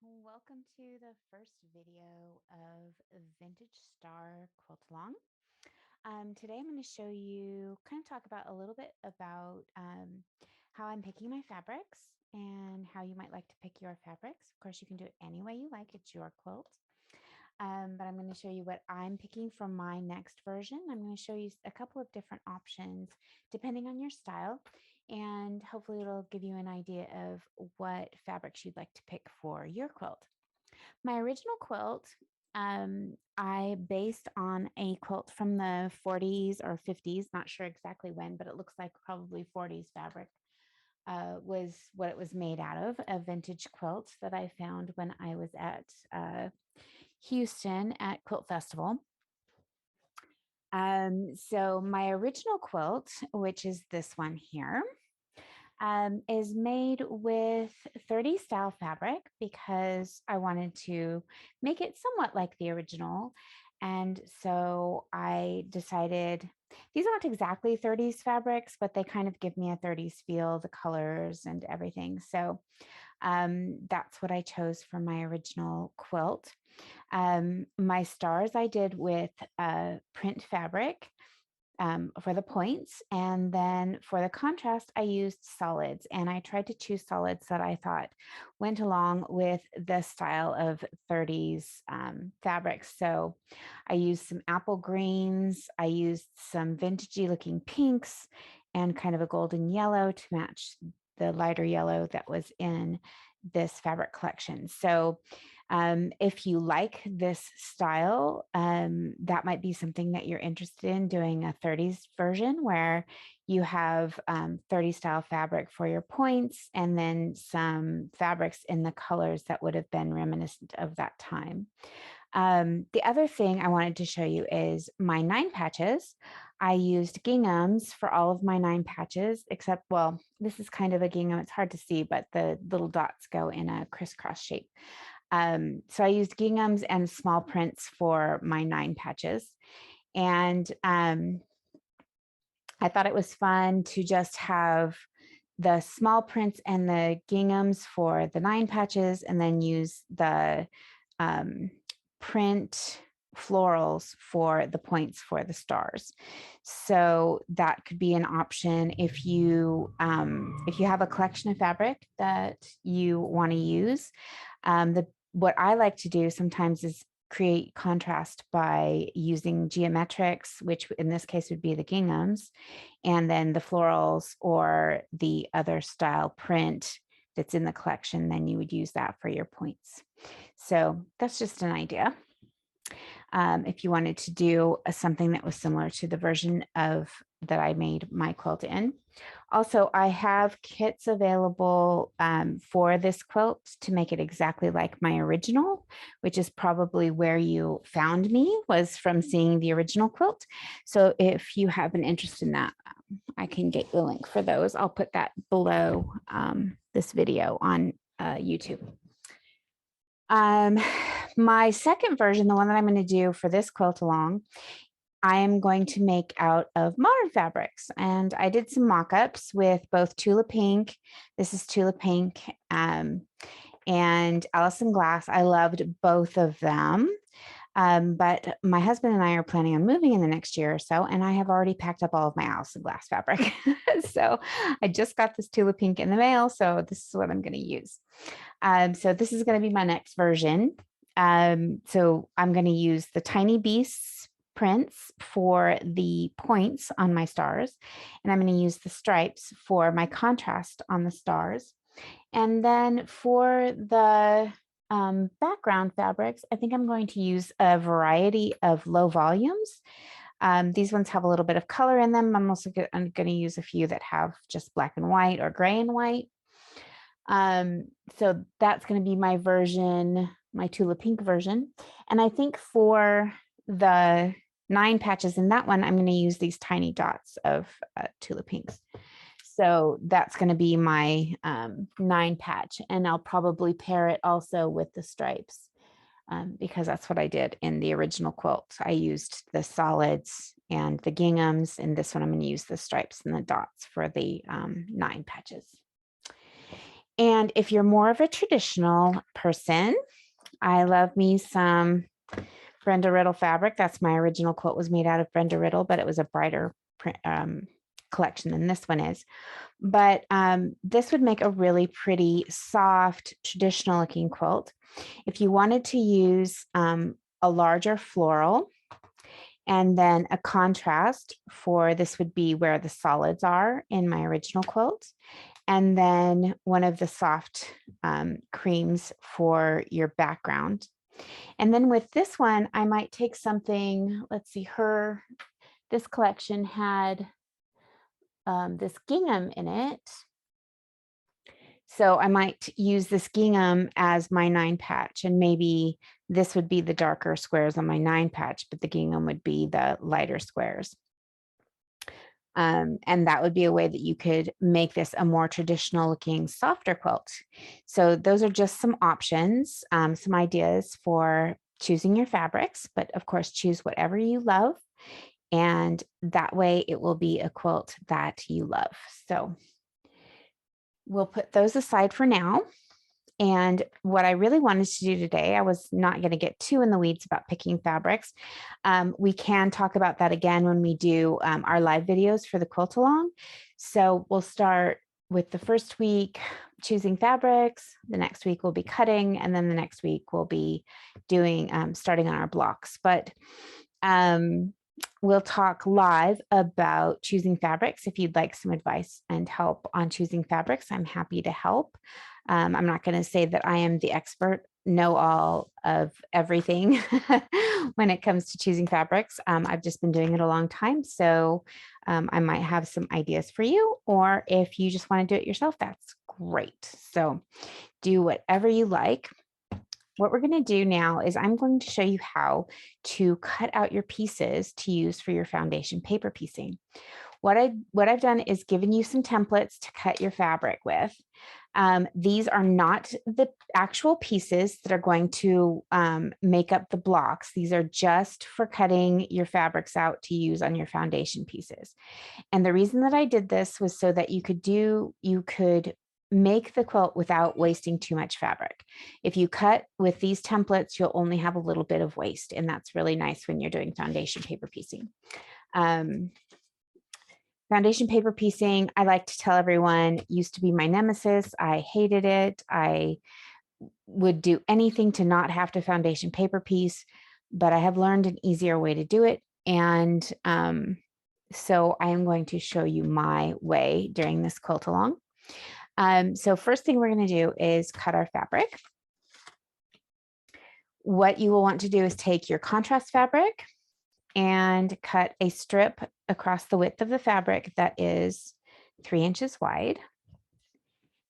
Welcome to the first video of Vintage Star Quilt Along. Today I'm going to show you, kind of talk about a little bit about how I'm picking my fabrics and how you might like to pick your fabrics. Of course, you can do it any way you like. It's your quilt. But I'm going to show you what I'm picking for my next version. I'm going to show you a couple of different options depending on your style, and hopefully it'll give you an idea of what fabrics you'd like to pick for your quilt. My original quilt, I based on a quilt from the 40s or 50s, not sure exactly when, but it looks like probably 40s fabric. Was what it was made out of, a vintage quilt that I found when I was at Houston at Quilt Festival. So my original quilt, which is this one here, is made with 30 style fabric because I wanted to make it somewhat like the original. And so I decided these aren't exactly 30s fabrics, but they kind of give me a 30s feel, the colors and everything. So that's what I chose for my original quilt. My stars I did with print fabric for the points. And then for the contrast, I used solids, and I tried to choose solids that I thought went along with the style of 30s fabrics. So I used some apple greens, I used some vintagey looking pinks, and kind of a golden yellow to match the lighter yellow that was in this fabric collection. So if you like this style, that might be something that you're interested in, doing a 30s version where you have 30 style fabric for your points and then some fabrics in the colors that would have been reminiscent of that time. The other thing I wanted to show you is my 9 patches. I used ginghams for all of my 9 patches, except, well, this is kind of a gingham. It's hard to see, but the little dots go in a crisscross shape. So I used ginghams and small prints for my 9 patches. And I thought it was fun to just have the small prints and the ginghams for the 9 patches, and then use the print florals for the points for the stars. So that could be an option if you have a collection of fabric that you want to use. What I like to do sometimes is create contrast by using geometrics, which in this case would be the ginghams, and then the florals or the other style print that's in the collection, then you would use that for your points. So that's just an idea. If you wanted to do something that was similar to the version of that I made my quilt in. Also, I have kits available for this quilt to make it exactly like my original, which is probably where you found me, was from seeing the original quilt. So if you have an interest in that, I can get you a link for those. I'll put that below this video on YouTube. My second version, the one that I'm going to do for this quilt along, I am going to make out of modern fabrics. And I did some mock-ups with both Tula Pink. This is Tula Pink, and Allison Glass. I loved both of them. But my husband and I are planning on moving in the next year or so, and I have already packed up all of my Allison Glass fabric. So I just got this Tula Pink in the mail, so this is what I'm going to use. So this is going to be my next version. So I'm going to use the Tiny Beasts prints for the points on my stars, and I'm going to use the stripes for my contrast on the stars. And then for the background fabrics, I think I'm going to use a variety of low volumes. These ones have a little bit of color in them. I'm going to use a few that have just black and white or gray and white. So that's going to be my version, my Tula Pink version. And I think for the 9 patches in that one, I'm going to use these tiny dots of Tula Pinks. So that's going to be my 9 patch, and I'll probably pair it also with the stripes because that's what I did in the original quilt. I used the solids and the ginghams, and this one I'm going to use the stripes and the dots for the 9 patches. And if you're more of a traditional person, I love me some Brenda Riddle fabric. That's my original quilt was made out of Brenda Riddle, but it was a brighter print, collection than this one is. But this would make a really pretty, soft, traditional looking quilt. If you wanted to use a larger floral, and then a contrast for this would be where the solids are in my original quilt. And then one of the soft creams for your background. And then with this one, I might take something, let's see, this collection had this gingham in it. So I might use this gingham as my 9 patch, and maybe this would be the darker squares on my 9 patch, but the gingham would be the lighter squares. And that would be a way that you could make this a more traditional looking softer quilt. So those are just some options, some ideas for choosing your fabrics, but of course choose whatever you love. And that way it will be a quilt that you love. So we'll put those aside for now. And what I really wanted to do today, I was not going to get too in the weeds about picking fabrics. We can talk about that again when we do our live videos for the quilt along. So we'll start with the first week choosing fabrics. The next week we'll be cutting, and then the next week we'll be doing starting on our blocks. But we'll talk live about choosing fabrics. If you'd like some advice and help on choosing fabrics, I'm happy to help. I'm not going to say that I am the expert, know all of everything when it comes to choosing fabrics. I've just been doing it a long time, so I might have some ideas for you, or if you just want to do it yourself, that's great. So do whatever you like. What we're going to do now is I'm going to show you how to cut out your pieces to use for your foundation paper piecing. What I've done is given you some templates to cut your fabric with. These are not the actual pieces that are going to make up the blocks. These are just for cutting your fabrics out to use on your foundation pieces. And the reason that I did this was so that you could make the quilt without wasting too much fabric. If you cut with these templates, you'll only have a little bit of waste, and that's really nice when you're doing foundation paper piecing. Foundation paper piecing, I like to tell everyone, used to be my nemesis. I hated it. I would do anything to not have to foundation paper piece, but I have learned an easier way to do it. And so I am going to show you my way during this quilt along. So first thing we're going to do is cut our fabric. What you will want to do is take your contrast fabric and cut a strip across the width of the fabric that is 3 inches wide.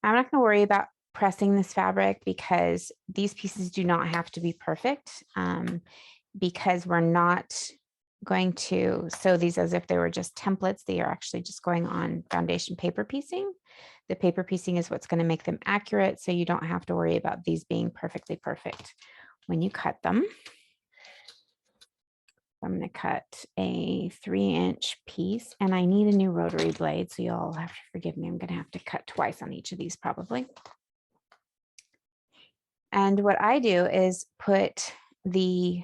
I'm not going to worry about pressing this fabric because these pieces do not have to be perfect, because we're not going to sew these as if they were just templates. They are actually just going on foundation paper piecing. The paper piecing is what's going to make them accurate, so you don't have to worry about these being perfectly perfect when you cut them. I'm going to cut a 3-inch piece, and I need a new rotary blade, so you'll have to forgive me. I'm going to have to cut twice on each of these probably. And what I do is put the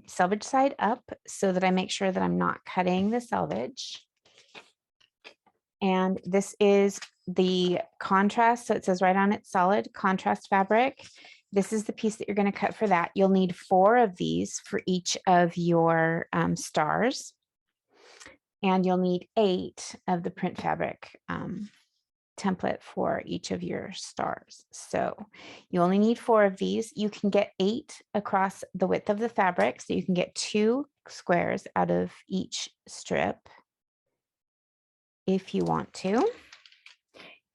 selvage side up so that I make sure that I'm not cutting the selvage. And this is the contrast. So it says right on it, solid contrast fabric. This is the piece that you're going to cut for that. You'll need 4 of these for each of your stars. And you'll need 8 of the print fabric template for each of your stars. So you only need 4 of these. You can get 8 across the width of the fabric. So you can get 2 squares out of each strip if you want to.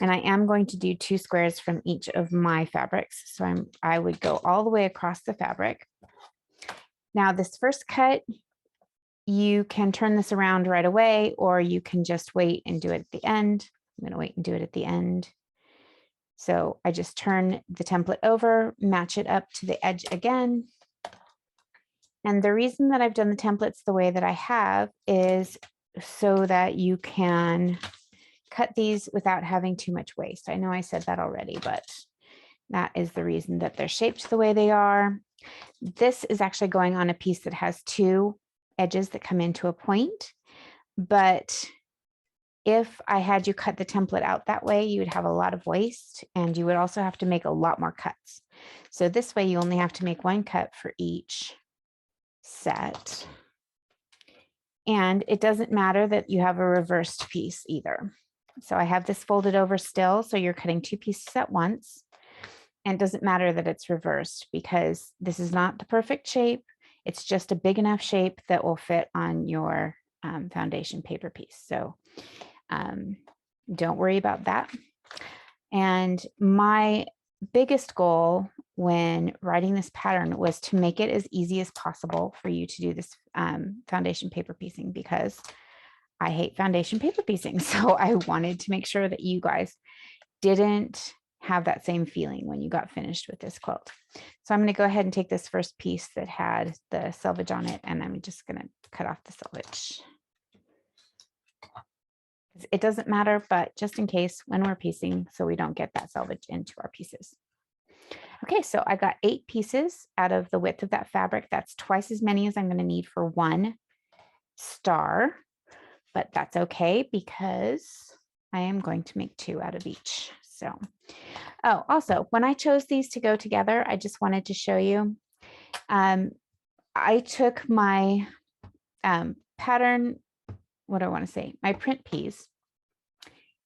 And I am going to do 2 squares from each of my fabrics. So I would go all the way across the fabric. Now this first cut, you can turn this around right away, or you can just wait and do it at the end. I'm going to wait and do it at the end. So I just turn the template over, match it up to the edge again. And the reason that I've done the templates the way that I have is so that you can cut these without having too much waste. I know I said that already, but that is the reason that they're shaped the way they are. This is actually going on a piece that has two edges that come into a point, but if I had you cut the template out that way, you would have a lot of waste and you would also have to make a lot more cuts. So this way you only have to make one cut for each set. And it doesn't matter that you have a reversed piece either. So I have this folded over still, so you're cutting two pieces at once. And it doesn't matter that it's reversed because this is not the perfect shape. It's just a big enough shape that will fit on your foundation paper piece. So don't worry about that. And my biggest goal when writing this pattern was to make it as easy as possible for you to do this foundation paper piecing, because I hate foundation paper piecing. So I wanted to make sure that you guys didn't have that same feeling when you got finished with this quilt. So I'm going to go ahead and take this first piece that had the selvage on it, and I'm just going to cut off the selvage. It doesn't matter, but just in case when we're piecing, so we don't get that selvage into our pieces. Okay, so I got 8 pieces out of the width of that fabric. That's twice as many as I'm going to need for one star, but that's okay because I am going to make 2 out of each. So, oh, also, when I chose these to go together, I just wanted to show you. I took my pattern, what do I want to say? My print piece.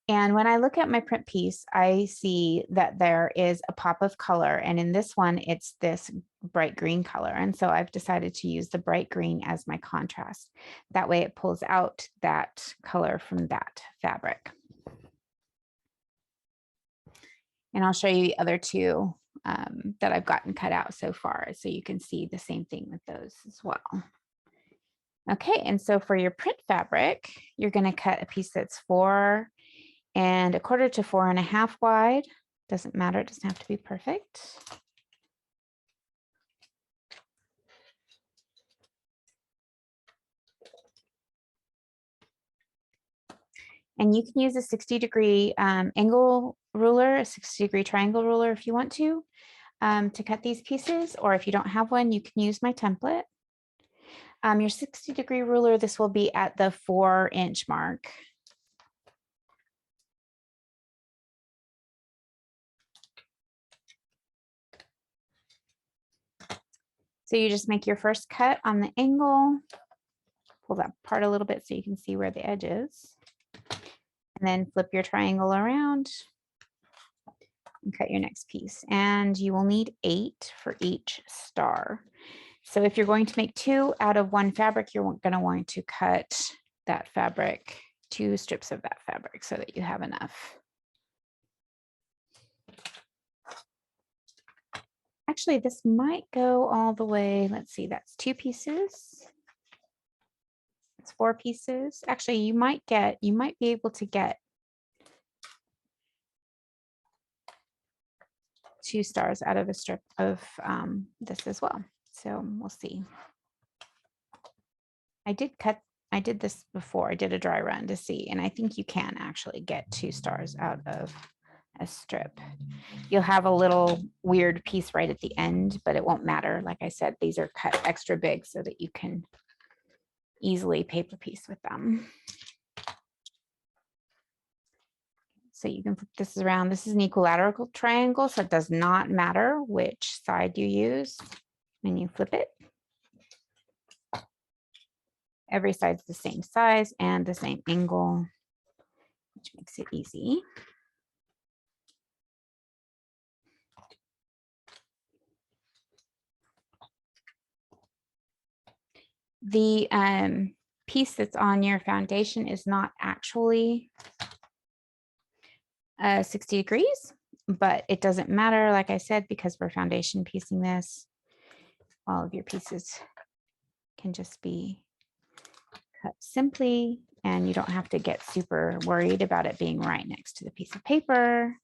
And when I look at my print piece, I see that there is a pop of color. And in this one, it's this bright green color. And so I've decided to use the bright green as my contrast. That way it pulls out that color from that fabric. And I'll show you the other 2 that I've gotten cut out so far, so you can see the same thing with those as well. Okay, and so for your print fabric, you're going to cut a piece that's 4 1/4 to 4 1/2 wide. Doesn't matter, it doesn't have to be perfect. And you can use a 60-degree angle ruler, a 60-degree triangle ruler if you want to cut these pieces, or if you don't have one, you can use my template. Your 60-degree ruler, this will be at the 4-inch mark. So you just make your first cut on the angle, pull that apart a little bit so you can see where the edge is, and then flip your triangle around and cut your next piece. And you will need 8 for each star. So if you're going to make 2 out of one fabric, you're going to want to cut that fabric, 2 strips of that fabric so that you have enough. Actually, this might go all the way. Let's see, that's 2 pieces. It's 4 pieces. Actually, you might be able to get 2 stars out of a strip of this as well. So we'll see. I did this before. I did a dry run to see, and I think you can actually get 2 stars out of a strip. You'll have a little weird piece right at the end, but it won't matter. Like I said, these are cut extra big so that you can easily paper piece with them. So you can flip this around. This is an equilateral triangle, so it does not matter which side you use. And you flip it. Every side's the same size and the same angle, which makes it easy. The piece that's on your foundation is not actually 60 degrees, but it doesn't matter, like I said, because we're foundation piecing this. All of your pieces can just be cut simply, and you don't have to get super worried about it being right next to the piece of paper.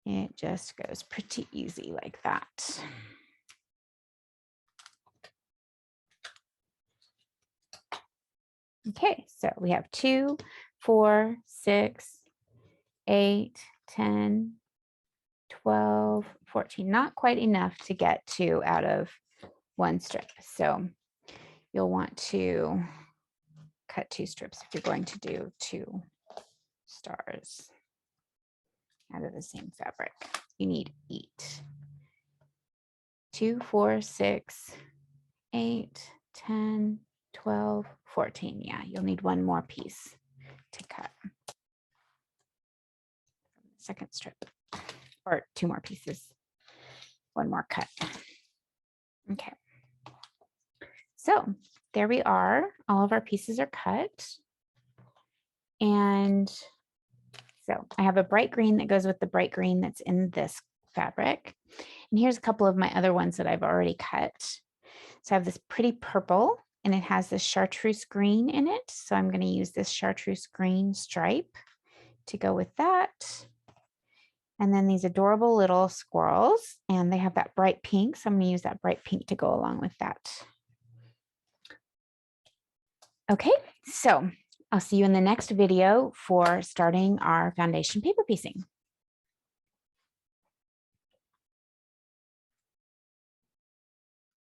It just goes pretty easy like that. Okay, so we have 2 4, 6, 8, 10, 12, 14. Not quite enough to get 2 out of 1 strip. So you'll want to cut 2 strips if you're going to do 2 stars out of the same fabric. You need 8. 2, 4, 6, 8, 10, 12, 14. Yeah, you'll need 1 more piece to cut. Second strip, or 2 more pieces, 1 more cut. Okay. So there we are. All of our pieces are cut. And so I have a bright green that goes with the bright green that's in this fabric. And here's a couple of my other ones that I've already cut. So I have this pretty purple and it has this chartreuse green in it. So I'm going to use this chartreuse green stripe to go with that. And then these adorable little squirrels, and they have that bright pink. So I'm going to use that bright pink to go along with that. Okay, so I'll see you in the next video for starting our foundation paper piecing.